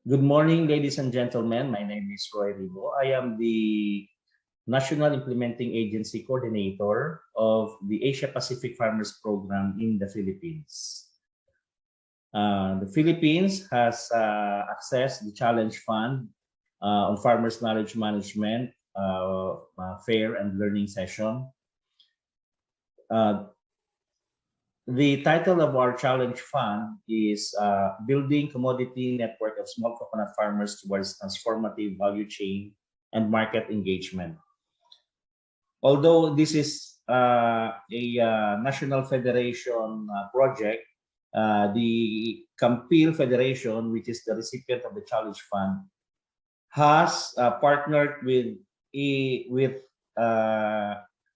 Good morning, ladies and gentlemen. My name is Roy Ribo. I am the National Implementing Agency Coordinator of the Asia Pacific Farmers Program in the Philippines. The Philippines has accessed the Challenge Fund on Farmers Knowledge Management Fair and Learning Session. The title of our Challenge Fund is Building Commodity Network of Small Coconut Farmers Towards Transformative Value Chain and Market Engagement. Although this is a national federation project, the KAMMPIL Federation, which is the recipient of the Challenge Fund, has partnered with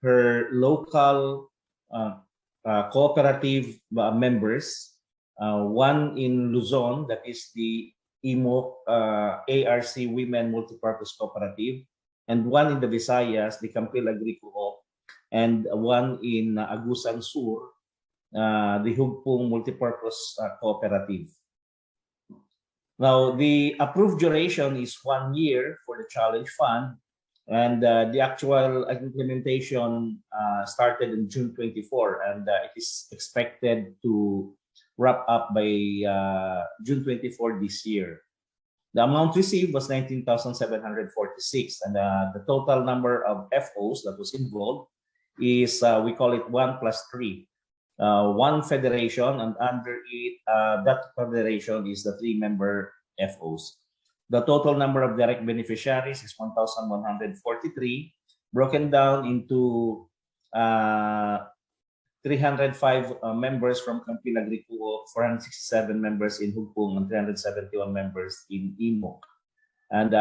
her local cooperative members, one in Luzon, that is the IMO ARC Women Multipurpose Cooperative, and one in the Visayas, the KAMMPIL Agricoop, and one in Agusan Sur, the Hugpong Multipurpose Cooperative. Now, the approved duration is 1 year for the Challenge Fund, and the actual implementation started in June 24, and it is expected to wrap up by June 24 this year. The amount received was 19,746, and the total number of FOs that was involved is, we call it 1+3. One federation, and under it, that federation is the 3-member FOs. The total number of direct beneficiaries is 1,143, broken down into 305 members from KAMMPIL Agricoop, 467 members in Hugpong, and 371 members in IMO. And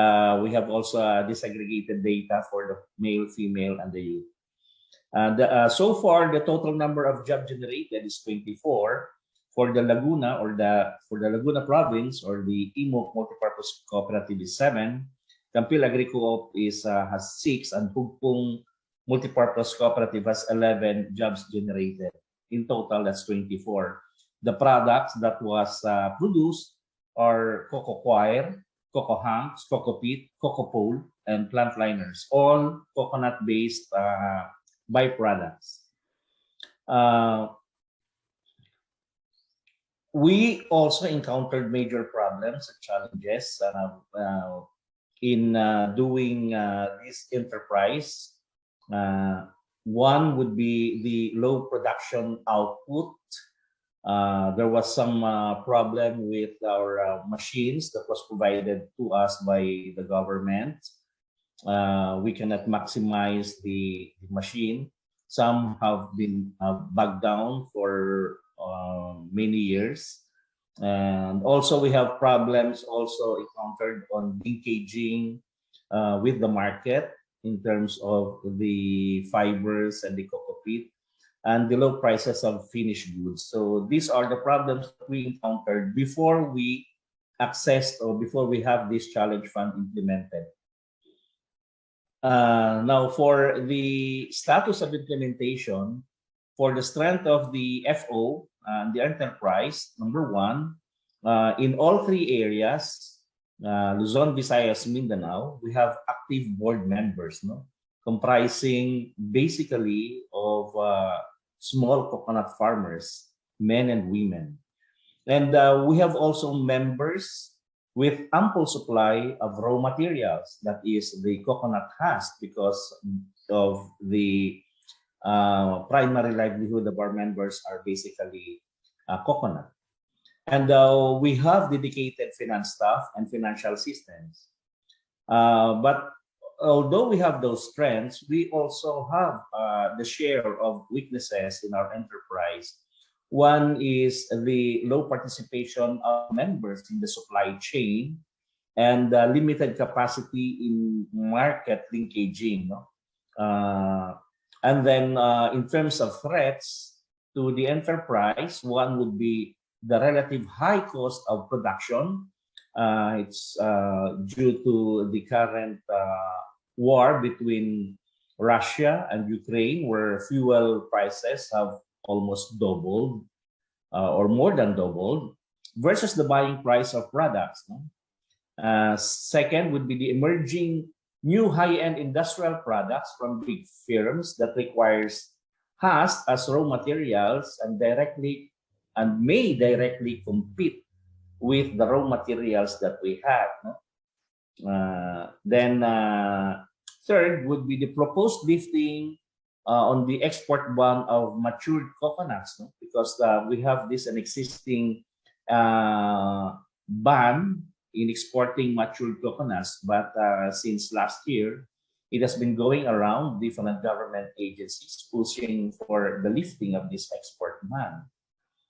we have also disaggregated data for the male, female, and the youth. And so far, the total number of job generated is 24. For the Laguna for the Laguna province, or the IMO Multipurpose Cooperative, is 7. KAMMPIL Agricoop has 6, and Hugpong Multipurpose Cooperative has 11 jobs generated. In total, that's 24. The products that was produced are cocoa coir, cocoa hunks, cocoa peat, cocoa pole, and plant liners, all coconut-based byproducts. We also encountered major problems and challenges in doing this enterprise. One would be the low production output. There was some problem with our machines that was provided to us by the government. We cannot maximize the machine. Some have been bogged down for many years, and also we have problems also encountered on linkaging with the market in terms of the fibers and the cocoa peat, and the low prices of finished goods. So these are the problems that we encountered before we accessed, or before we have this Challenge Fund implemented. Now, for the status of implementation, for the strength of the FO and the enterprise, number 1, in all 3 areas, Luzon, Visayas, Mindanao, we have active board members, comprising basically of small coconut farmers, men and women. And we have also members with ample supply of raw materials, that is the coconut husk, because of the primary livelihood of our members are basically coconut. And we have dedicated finance staff and financial systems. But although we have those strengths, we also have the share of weaknesses in our enterprise. One is the low participation of members in the supply chain, and limited capacity in market linkaging. And then in terms of threats to the enterprise, one would be the relative high cost of production. It's due to the current war between Russia and Ukraine, where fuel prices have almost doubled or more than doubled versus the buying price of products. Second would be the emerging new high-end industrial products from big firms that has as raw materials and may directly compete with the raw materials that we have. No? Then third would be the proposed lifting on the export ban of matured coconuts, no? Because we have an existing ban in exporting matured coconuts, but since last year, it has been going around different government agencies pushing for the lifting of this export ban.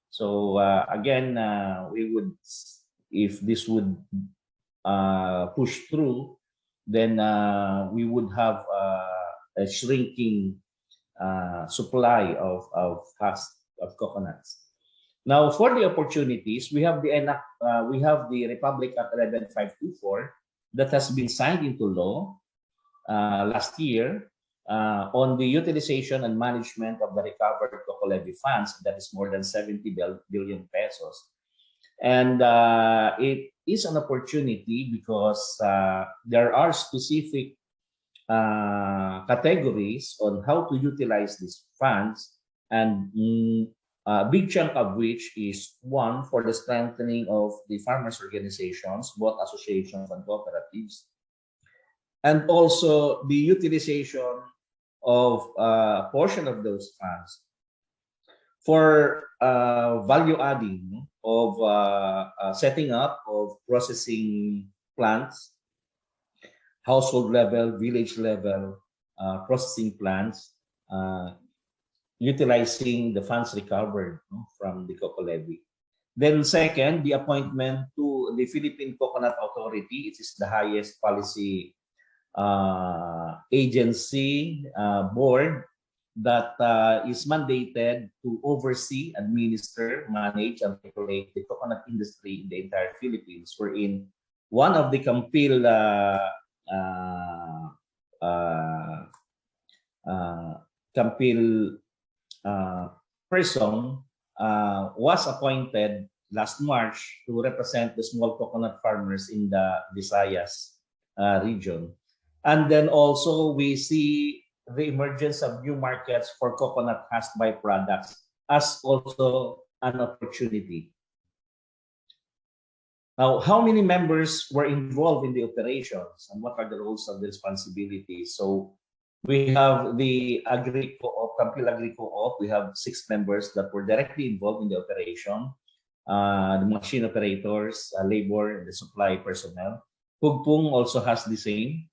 So again, if this would push through, then we would have a shrinking supply of coconuts. Now, for the opportunities, we have the Republic Act 11524 that has been signed into law last year on the utilization and management of the recovered cocoa levy funds. That is more than 70 billion pesos. And it is an opportunity because there are specific categories on how to utilize these funds, and a big chunk of which is one for the strengthening of the farmers' organizations, both associations and cooperatives, and also the utilization of a portion of those funds for value adding of setting up of processing plants, household level, village level processing plants, utilizing the funds recovered from the cocoa levy. Then second, the appointment to the Philippine Coconut Authority. It is the highest policy agency board that is mandated to oversee, administer, manage, and regulate the coconut industry in the entire Philippines. Wherein one of the KAMMPIL person was appointed last March to represent the small coconut farmers in the Visayas region. And then also we see the emergence of new markets for coconut husk byproducts as also an opportunity. Now, how many members were involved in the operations and what are the roles and the responsibilities? So we have the KAMMPIL Agricoop. We have 6 members that were directly involved in the operation, the machine operators, labor, and the supply personnel. Pugpung also has the same.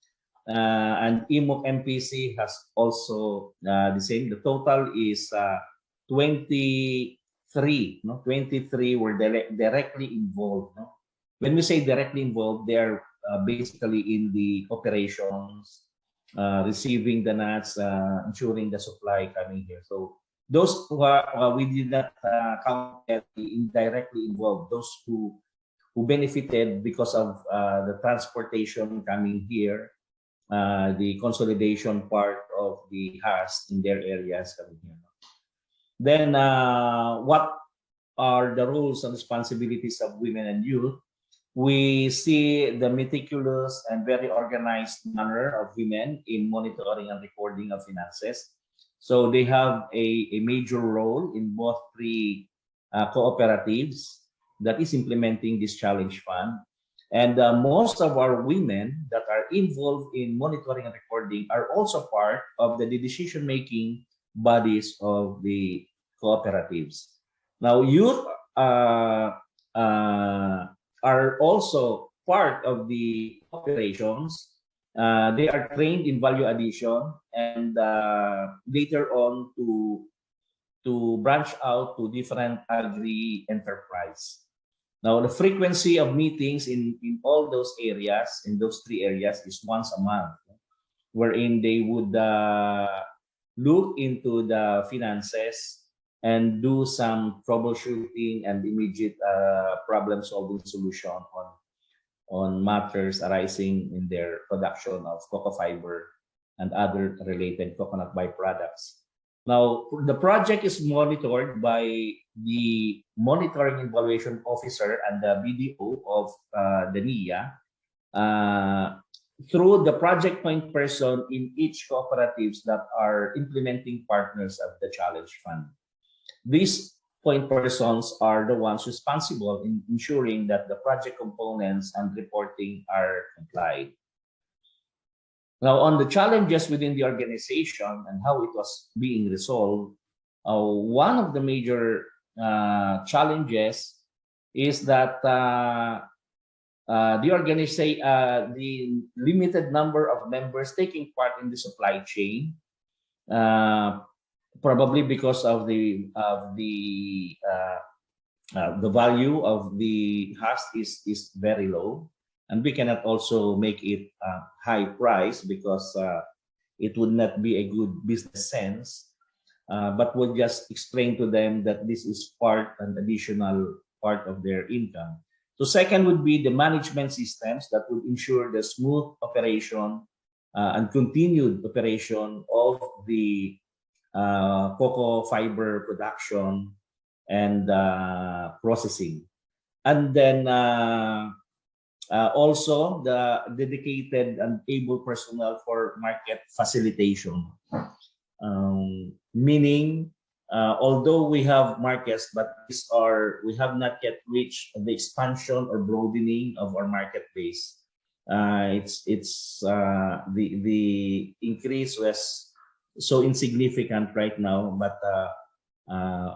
And IMOC MPC has also the same. The total is 23. 23 were directly involved. No? When we say directly involved, they are basically in the operations, receiving the nuts, ensuring the supply coming here. So those who are, we did not count as indirectly involved. Those who benefited because of the transportation coming here. The consolidation part of the husk in their areas coming here. Then what are the roles and responsibilities of women and youth? We see the meticulous and very organized manner of women in monitoring and recording of finances. So they have a major role in both 3 cooperatives that is implementing this challenge fund. And most of our women that are involved in monitoring and recording are also part of the decision-making bodies of the cooperatives. Now, youth are also part of the operations. They are trained in value addition and later on to branch out to different agri-enterprise. Now, the frequency of meetings in all those areas, in those 3 areas, is once a month, wherein they would look into the finances and do some troubleshooting and immediate problem-solving solution on matters arising in their production of cocoa fiber and other related coconut byproducts. Now, the project is monitored by the Monitoring Evaluation Officer and the BDO of the NIA, through the project point person in each cooperatives that are implementing partners of the Challenge Fund. These point persons are the ones responsible in ensuring that the project components and reporting are complied. Now, on the challenges within the organization and how it was being resolved, one of the major challenges is that the limited number of members taking part in the supply chain, probably because of the value of the husk is very low, and we cannot also make it high price because it would not be a good business sense. But we'll just explain to them that this is an additional part of their income. So second would be the management systems that would ensure the smooth operation and continued operation of the cocoa fiber production and processing. And then also the dedicated and able personnel for market facilitation. Meaning, although we have markets, but we have not yet reached the expansion or broadening of our market base. The increase was so insignificant right now, but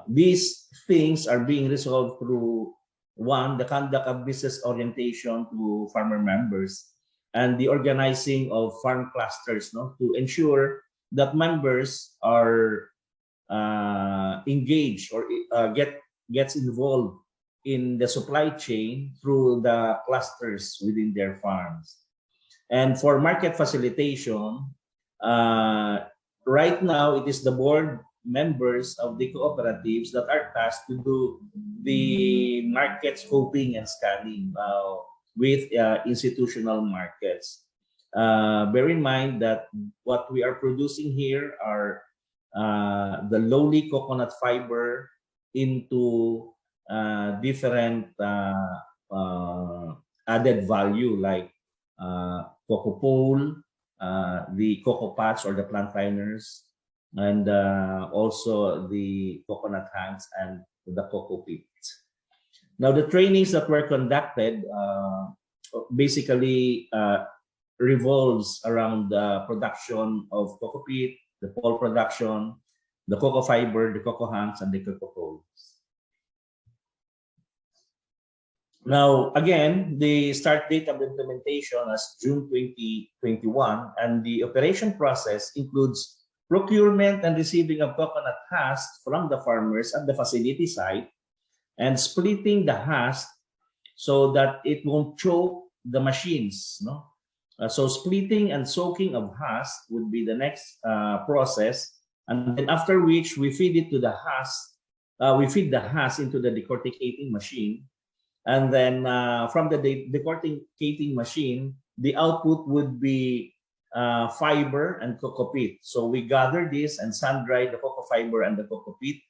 these things are being resolved through one, the conduct of business orientation to farmer members, and the organizing of farm clusters, to ensure that members are engaged or gets involved in the supply chain through the clusters within their farms. And for market facilitation, right now it is the board members of the cooperatives that are tasked to do the market scoping and scanning with institutional markets. Bear in mind that what we are producing here are the lowly coconut fiber into different added value like cocoa pole, the cocoa pots or the plant liners, and also the coconut hanks and the cocoa pits. Now, the trainings that were conducted basically revolves around the production of cocoa peat, the pole production, the cocoa fiber, the cocoa hanks, and the cocoa poles. Now, again, the start date of the implementation is June 2021, and the operation process includes procurement and receiving of coconut husks from the farmers at the facility site and splitting the husk so that it won't choke the machines. So splitting and soaking of husk would be the next process, and then after which we feed it to the husk. We feed the husk into the decorticating machine, and then from the decorticating machine, the output would be fiber and cocoa peat. So we gather this and sun dry the cocoa fiber and the cocoa peat,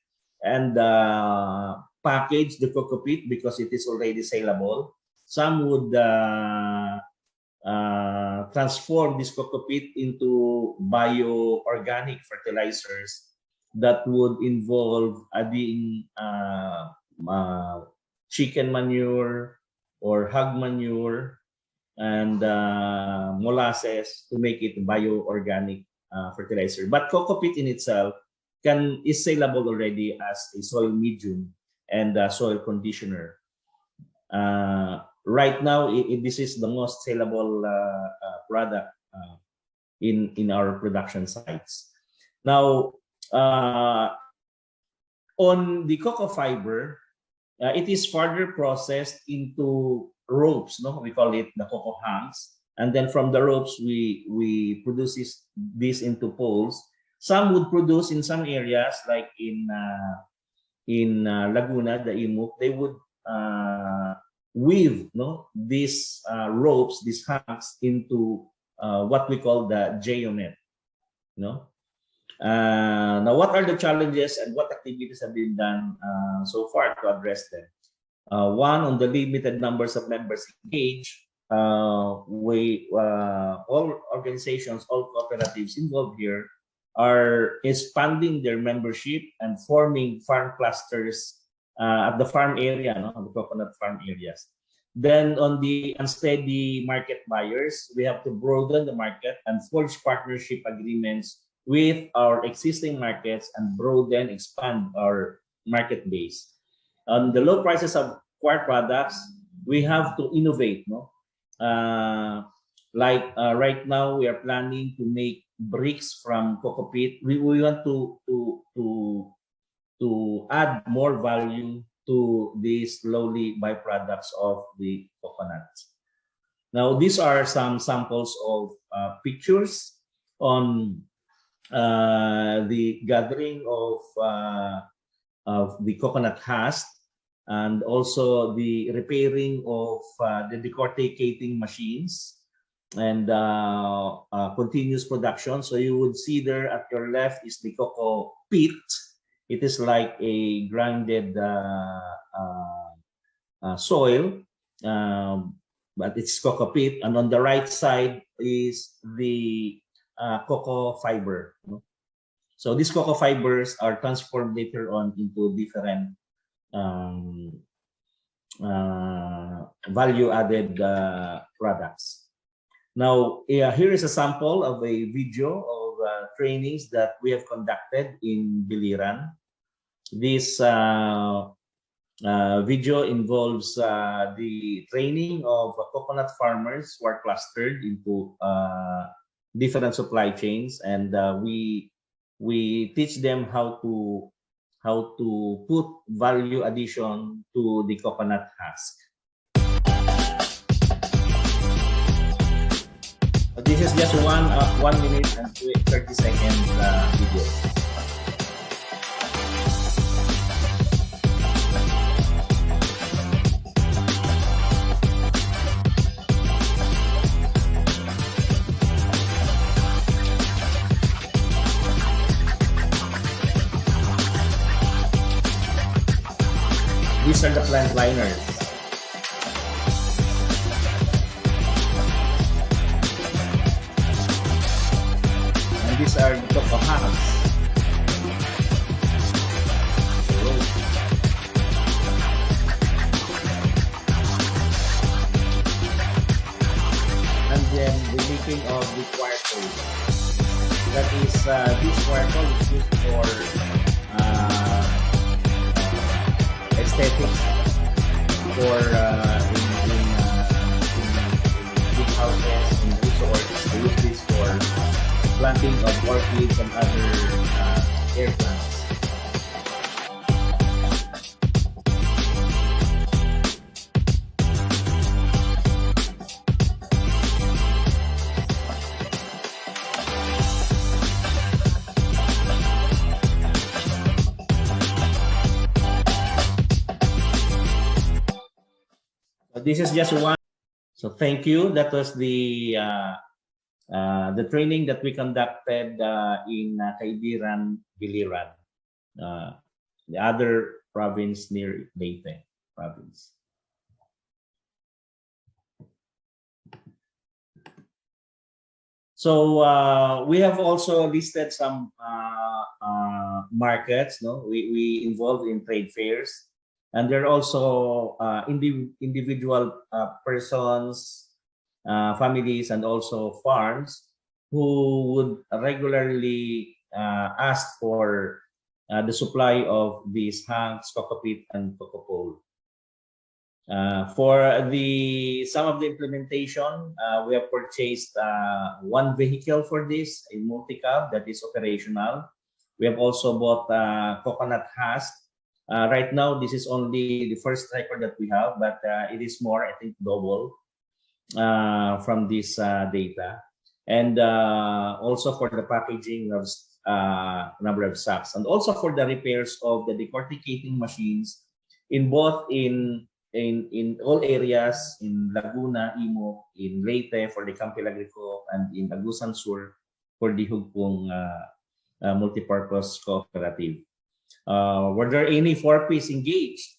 and package the cocoa peat because it is already saleable. Some would transform this cocoa peat into bio-organic fertilizers that would involve adding chicken manure or hog manure and molasses to make it bio-organic fertilizer. But cocoa peat in itself is saleable already as a soil medium and soil conditioner. Right now, this is the most saleable product in our production sites. Now, on the cocoa fiber, it is further processed into ropes. We call it the cocoa hanks, and then from the ropes we produce this into poles. Some would produce in some areas, like in Laguna, the Imuk, they would weave these ropes, these hanks, into what we call the geonet. Now, what are the challenges and what activities have been done so far to address them? One, on the limited numbers of members engaged, all organizations, all cooperatives involved here are expanding their membership and forming farm clusters at the farm area, no, the coconut farm areas. Then on the unsteady market buyers, we have to broaden the market and forge partnership agreements with our existing markets and broaden, expand our market base. On the low prices of core products, we have to innovate, no? Right now, we are planning to make bricks from cocoa peat. We want to add more value to these lowly byproducts of the coconuts. Now, these are some samples of pictures on the gathering of the coconut husk, and also the repairing of the decorticating machines and continuous production. So you would see there at your left is the cocoa peat. It is like a grounded soil, but it's cocoa peat. And on the right side is the cocoa fiber. So these cocoa fibers are transformed later on into different value-added products. Now, here is a sample of a video of trainings that we have conducted in Biliran. This video involves the training of coconut farmers who are clustered into different supply chains, and we teach them how to put value addition to the coconut husk. This is just 1 minute and 30 seconds video. These are the plant liners. And these are the cocoa husks. And then the making of the quarto. That is, this quarto is used for aesthetics, for in big houses, in resorts. They use this for planting of orchids and other air plants. This is just one. So thank you. That was the training that we conducted in Caibiran, Biliran, the other province near Leyte province. So we have also listed some markets. No, we involved in trade fairs. And there are also individual persons, families, and also farms who would regularly ask for the supply of these hanks, cocoa peat, and cocoa pole. For some of the implementation, we have purchased one vehicle for this, a multi-cab that is operational. We have also bought coconut husk. Right now, this is only the first record that we have, but it is more, I think, double from this data. And also for the packaging of number of sacks, and also for the repairs of the decorticating machines in both in all areas, in Laguna, Imo, in Leyte for the KAMMPIL Agricoop, and in Agusan Sur for the Hugpong multipurpose cooperative. Were there any 4Ps engaged?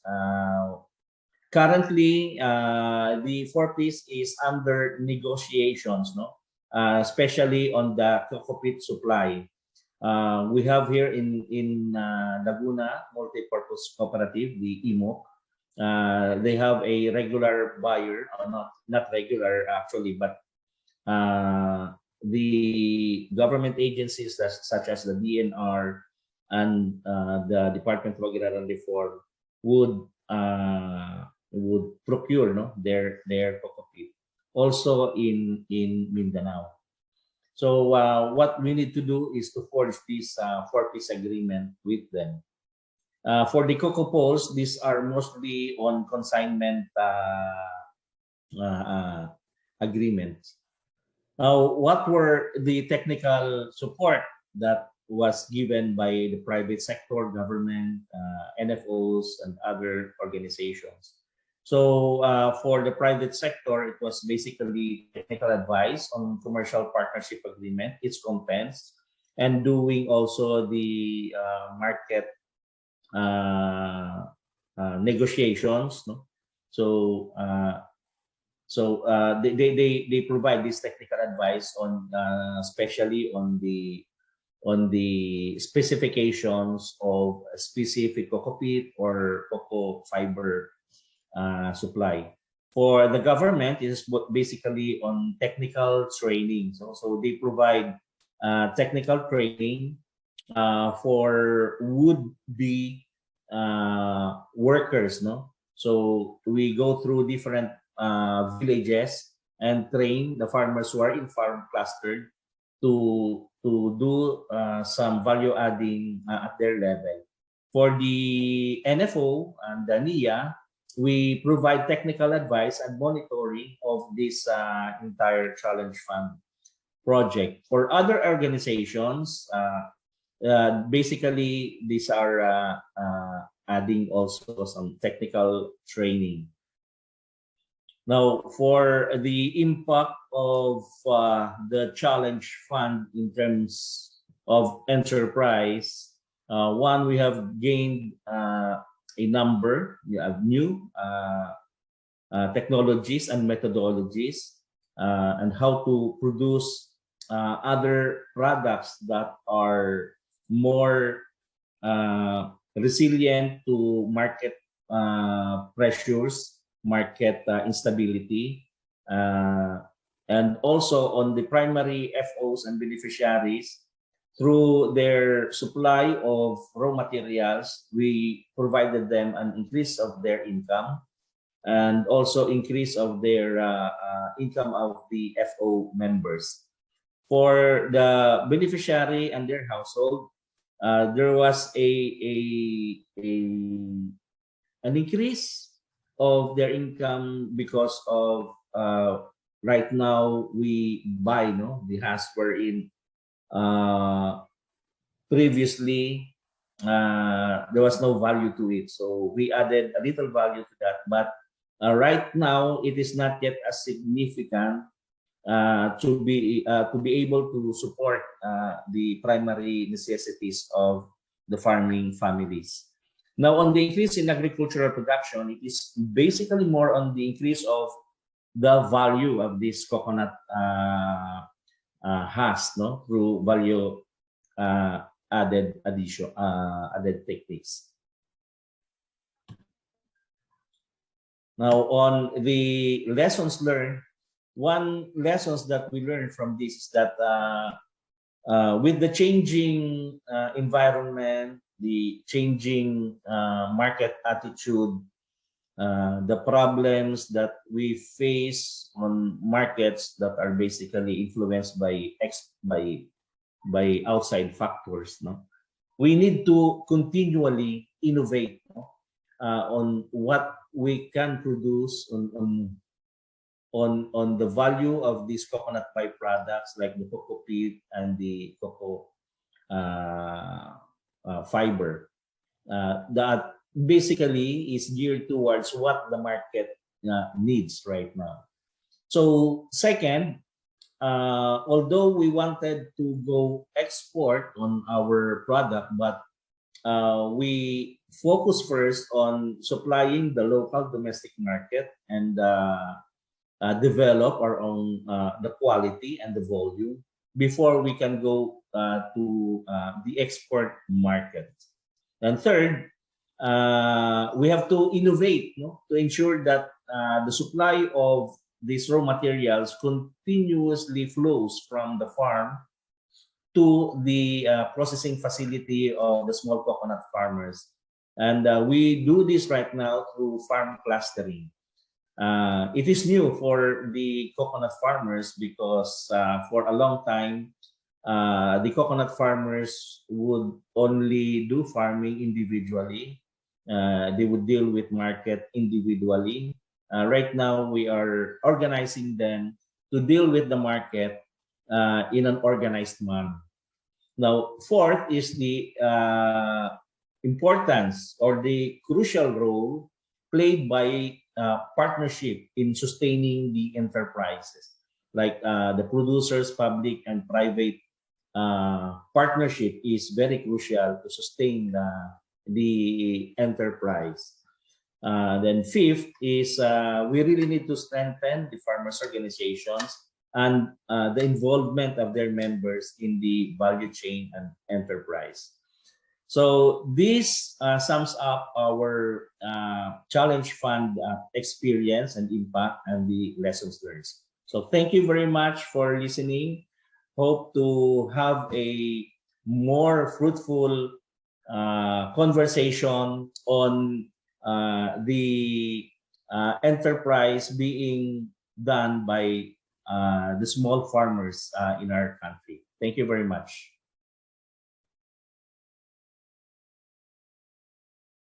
Currently, the four-piece is under negotiations, no? Especially on the cocoa peat supply. We have here in Laguna Multipurpose Cooperative, the IMO. They have a regular buyer, or not regular actually, but the government agencies such as the DNR and the Department of Agrarian Reform would procure, no, their cocoa peat also in Mindanao. So what we need to do is to forge this four-piece agreement with them. For the cocoa poles, these are mostly on consignment agreements. Now, what were the technical support that was given by the private sector, government, NFOs, and other organizations? So for the private sector, it was basically technical advice on commercial partnership agreement, its contents, and doing also the market negotiations. No? So they provide this technical advice on especially on the specifications of a specific cocoa peat or cocoa fiber supply. For the government, it is basically on technical training. So they provide technical training for would-be workers. No, so we go through different villages and train the farmers who are in farm clustered to do some value adding at their level. For the NFO and the NIA, we provide technical advice and monitoring of this entire challenge fund project. For other organizations, basically these are adding also some technical training. Now, for the impact of the challenge fund in terms of enterprise, one, we have gained a number of new technologies and methodologies and how to produce other products that are more resilient to market pressures, market instability, and also on the primary FOs and beneficiaries. Through their supply of raw materials, we provided them an increase of their income and also increase of their income of the FO members. For the beneficiary and their household, there was an increase of their income because of right now we buy the husk wherein previously there was no value to it, so we added a little value to that, but right now it is not yet as significant to be able to support the primary necessities of the farming families. Now, on the increase in agricultural production, it is basically more on the increase of the value of this coconut husk, through value added techniques. Now, on the lessons learned, one lessons that we learned from this is that with the changing environment, the changing market attitude, the problems that we face on markets that are basically influenced by outside factors, we need to continually innovate on what we can produce on the value of these coconut byproducts like the cocoa peat and the cocoa fiber that basically is geared towards what the market needs right now. So second, although we wanted to go export on our product, but we focus first on supplying the local domestic market and develop our own the quality and the volume before we can go to the export market. And third, we have to innovate, to ensure that the supply of these raw materials continuously flows from the farm to the processing facility of the small coconut farmers. And we do this right now through farm clustering. It is new for the coconut farmers because for a long time, the coconut farmers would only do farming individually. They would deal with market individually. Right now, we are organizing them to deal with the market in an organized manner. Now, fourth is the importance or the crucial role played by partnership in sustaining the enterprises, like the producers, public and private partnership is very crucial to sustain the enterprise. Then fifth is we really need to strengthen the farmers' organizations and the involvement of their members in the value chain and enterprise. So this sums up our Challenge Fund experience and impact and the lessons learned. So thank you very much for listening. Hope to have a more fruitful conversation on the enterprise being done by the small farmers in our country. Thank you very much.